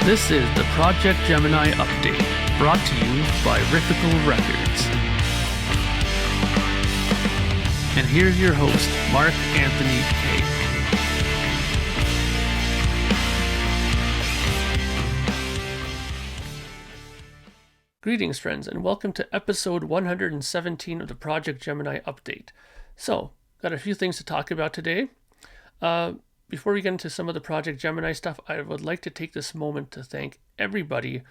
This is the Projekt Gemineye update, brought to you by Riffical Records. And here's your host, Mark Anthony K. Greetings, friends, and welcome to episode 117 of the Projekt Gemineye update. So, got a few things to talk about today. Before we get into some of the Projekt Gemineye stuff, I would like to take this moment to thank everybody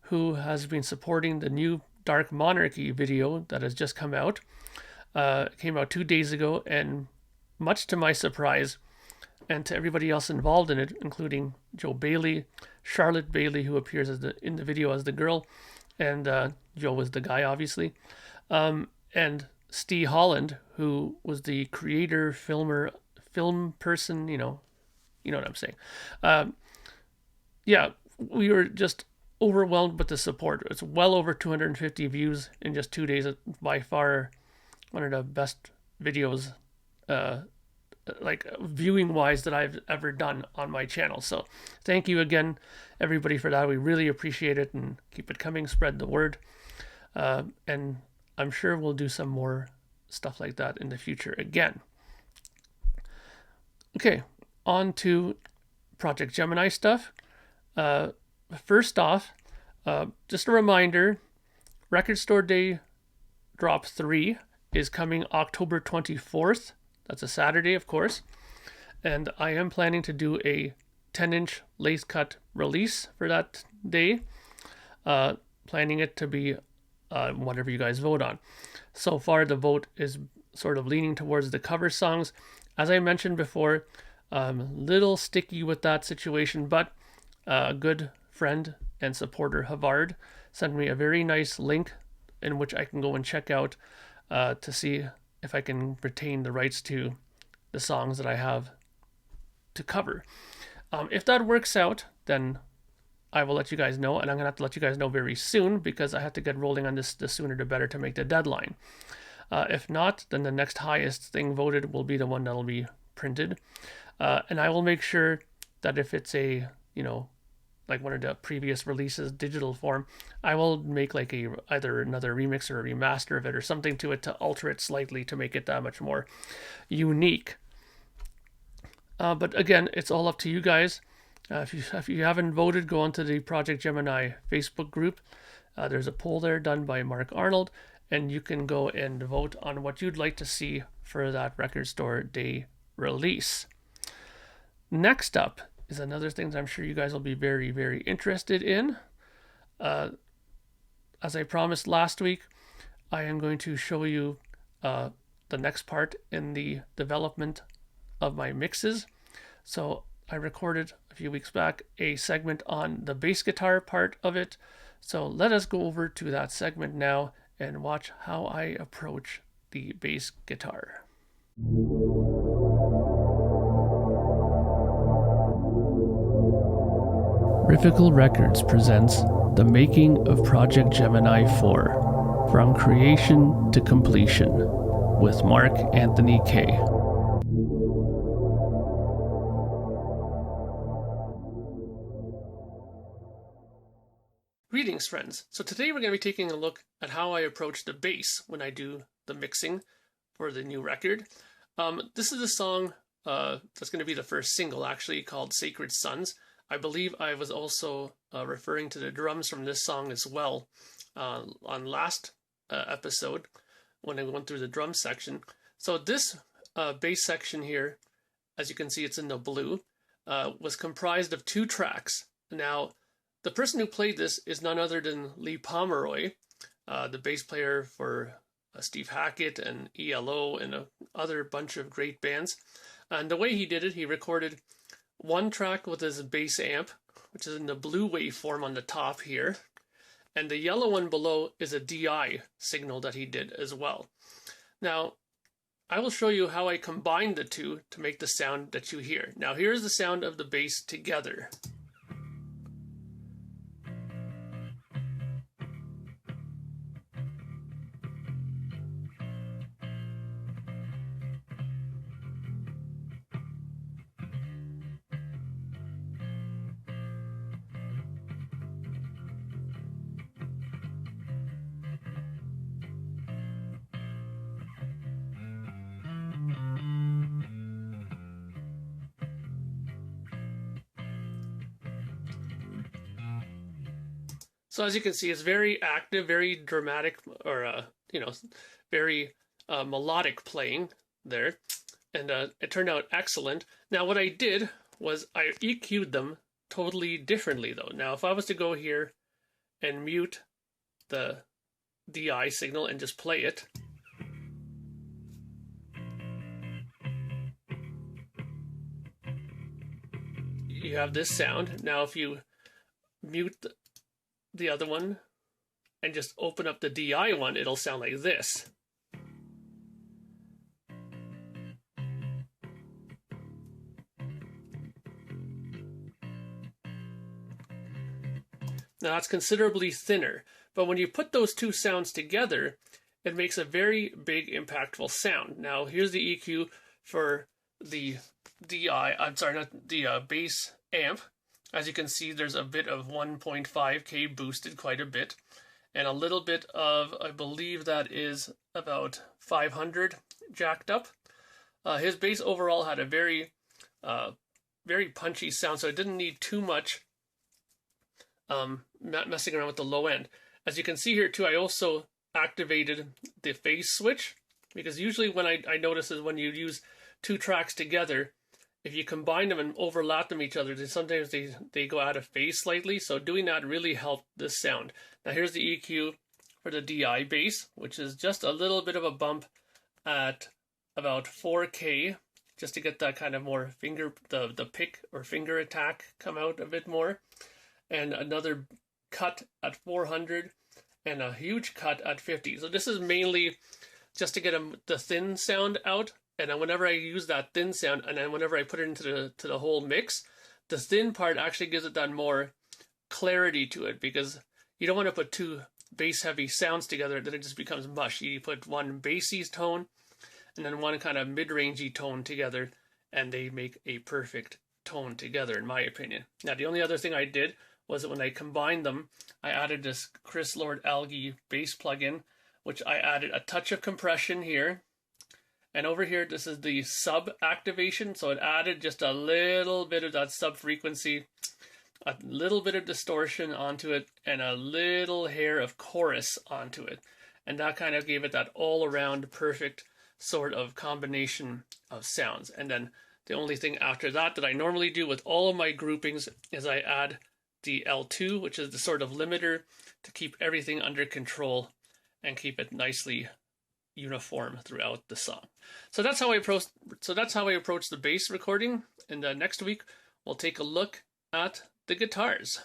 who has been supporting the new Dark Monarchy video that has just come out. It came out 2 days ago, and much to my surprise, and to everybody else involved in it, including Joe Bailey, Charlotte Bailey, who appears in the video as the girl, and Joe was the guy, obviously, and Steve Holland, who was the creator, film person, you know what I'm saying. Yeah, we were just overwhelmed with the support. It's well over 250 views in just 2 days. By far one of the best videos, like viewing wise, that I've ever done on my channel. So thank you again, everybody, for that. We really appreciate it, and keep it coming. Spread the word. And I'm sure we'll do some more stuff like that in the future again. Okay, on to Projekt Gemineye stuff. First off, just a reminder, Record Store Day Drop 3 is coming October 24th. That's a Saturday, of course. And I am planning to do a 10-inch lace cut release for that day. Planning it to be whatever you guys vote on. So far, the vote is sort of leaning towards the cover songs. As I mentioned before, little sticky with that situation, but a good friend and supporter, Havard, sent me a very nice link in which I can go and check out to see if I can retain the rights to the songs that I have to cover. If that works out, then I will let you guys know, and I'm going to have to let you guys know very soon, because I have to get rolling on this the sooner the better to make the deadline. If not, then the next highest thing voted will be the one that'll be printed. And I will make sure that if it's a, like one of the previous releases, digital form, I will make like either another remix or a remaster of it or something to it to alter it slightly to make it that much more unique. But again, it's all up to you guys. If you haven't voted, go onto the Projekt Gemineye Facebook group. There's a poll there done by Mark Arnold, and you can go and vote on what you'd like to see for that Record Store Day release. Next up is another thing that I'm sure you guys will be very, very interested in. As I promised last week, I am going to show you the next part in the development of my mixes. So I recorded a few weeks back a segment on the bass guitar part of it. So let us go over to that segment now and watch how I approach the bass guitar. Riffical Records presents The Making of Projekt Gemineye 4, From Creation to Completion, with Mark Anthony K. Greetings, friends. So today we're going to be taking a look at how I approach the bass when I do the mixing for the new record. This is a song that's going to be the first single, actually, called Sacred Sons. I believe I was also referring to the drums from this song as well on last episode when I went through the drum section. So this bass section here, as you can see, it's in the blue, was comprised of 2 tracks. Now, the person who played this is none other than Lee Pomeroy, the bass player for Steve Hackett and ELO and a other bunch of great bands. And the way he did it, he recorded 1 track with his bass amp, which is in the blue waveform on the top here, and the yellow one below is a DI signal that he did as well. Now, I will show you how I combine the two to make the sound that you hear. Now, here's the sound of the bass together. So as you can see, it's very active, very dramatic, or very melodic playing there, and it turned out excellent. Now what I did was I EQ'd them totally differently though. Now if I was to go here and mute the DI signal and just play it, you have this sound. Now if you mute the other one and just open up the DI one, it'll sound like this. Now that's considerably thinner, but when you put those two sounds together, it makes a very big impactful sound. Now here's the EQ for the bass amp. As you can see, there's a bit of 1.5K boosted quite a bit, and a little bit of, I believe that is about 500 jacked up. His bass overall had a very punchy sound, so it didn't need too much messing around with the low end. As you can see here too, I also activated the phase switch, because usually when I notice is when you use two tracks together, if you combine them and overlap them each other, then sometimes they go out of phase slightly. So doing that really helped this sound. Now here's the EQ for the DI bass, which is just a little bit of a bump at about 4K, just to get that kind of more the pick or finger attack come out a bit more. And another cut at 400 and a huge cut at 50. So this is mainly just to get the thin sound out. And then whenever I use that thin sound, and then whenever I put it into the whole mix, the thin part actually gives it that more clarity to it, because you don't want to put two bass heavy sounds together, then it just becomes mush. You put one bassy tone and then one kind of mid-rangey tone together, and they make a perfect tone together, in my opinion. Now the only other thing I did was that when I combined them, I added this Chris Lord Algae bass plugin, which I added a touch of compression here. And over here, this is the sub activation. So it added just a little bit of that sub frequency, a little bit of distortion onto it, and a little hair of chorus onto it. And that kind of gave it that all around perfect sort of combination of sounds. And then the only thing after that I normally do with all of my groupings is I add the L2, which is the sort of limiter to keep everything under control and keep it nicely uniform throughout the song. So that's how I approach the bass recording. And next week we'll take a look at the guitars.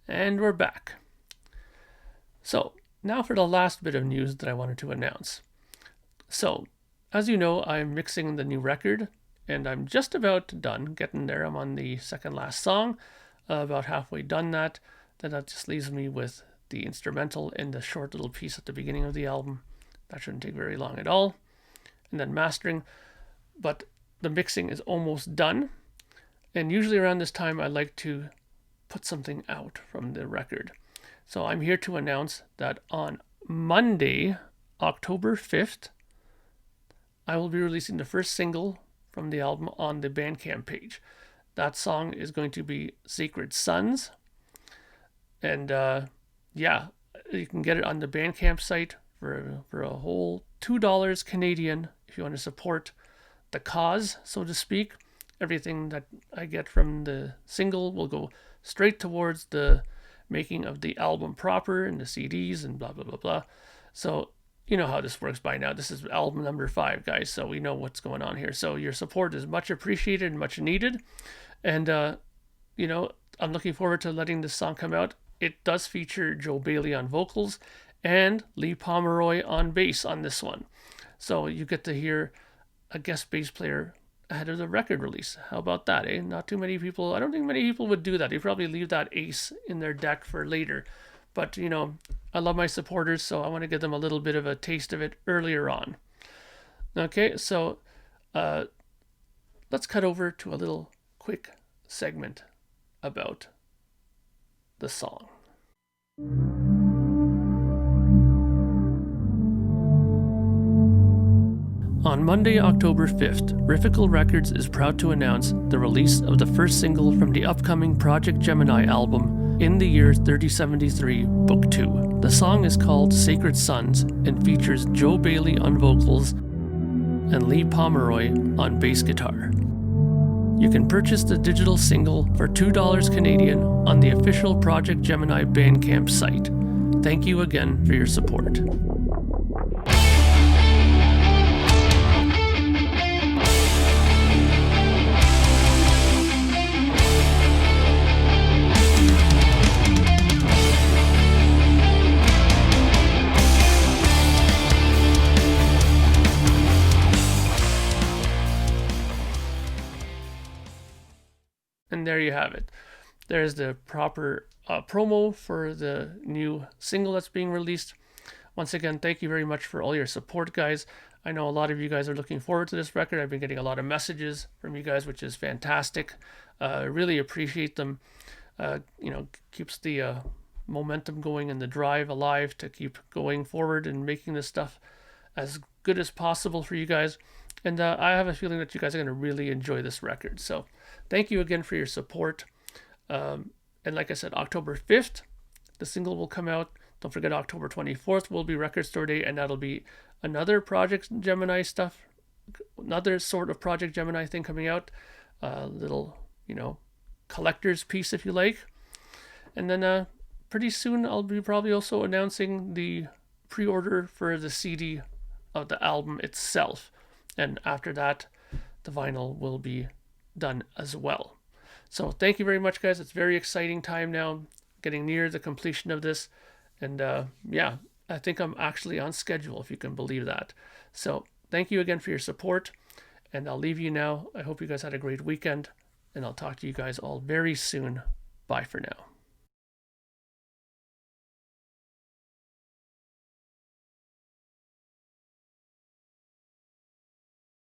And we're back. So now for the last bit of news that I wanted to announce. So as you know, I'm mixing the new record, and I'm just about done getting there. I'm on the second last song, about halfway done that. Then that just leaves me with the instrumental and the short little piece at the beginning of the album. That shouldn't take very long at all. And then mastering. But the mixing is almost done. And usually around this time, I like to put something out from the record. So I'm here to announce that on Monday, October 5th, I will be releasing the first single from the album on the Bandcamp page. That song is going to be Sacred Sons. And yeah, you can get it on the Bandcamp site for a whole $2 Canadian if you want to support the cause, so to speak. Everything that I get from the single will go straight towards the making of the album proper and the CDs and blah, blah, blah, blah. So you know how this works by now. This is album number 5, guys, so we know what's going on here. So your support is much appreciated and much needed. And, you know, I'm looking forward to letting this song come out. It does feature Joe Bailey on vocals and Lee Pomeroy on bass on this one. So you get to hear a guest bass player ahead of the record release. How about that, eh? Not too many people, I don't think many people would do that. They probably leave that ace in their deck for later. But, you know, I love my supporters, so I want to give them a little bit of a taste of it earlier on. Okay, so let's cut over to a little quick segment about the song. On Monday, October 5th, Riffical Records is proud to announce the release of the first single from the upcoming Projekt Gemineye album, In the Year 3073, Book 2. The song is called Sacred Sons and features Joe Bailey on vocals and Lee Pomeroy on bass guitar. You can purchase the digital single for $2 Canadian on the official Projekt Gemineye Bandcamp site. Thank you again for your support. And there you have it. There's the proper promo for the new single that's being released. Once again, thank you very much for all your support, guys. I know a lot of you guys are looking forward to this record. I've been getting a lot of messages from you guys, which is fantastic. I really appreciate them. Keeps the momentum going and the drive alive to keep going forward and making this stuff as good as possible for you guys. And I have a feeling that you guys are going to really enjoy this record. So thank you again for your support. And like I said, October 5th, the single will come out. Don't forget, October 24th will be Record Store Day, and that'll be another Projekt Gemineye stuff, another sort of Projekt Gemineye thing coming out. Little, collector's piece, if you like. And then pretty soon I'll be probably also announcing the pre-order for the CD of the album itself. And after that, the vinyl will be done as well. So thank you very much, guys. It's a very exciting time now, getting near the completion of this. And I think I'm actually on schedule, if you can believe that. So thank you again for your support. And I'll leave you now. I hope you guys had a great weekend. And I'll talk to you guys all very soon. Bye for now.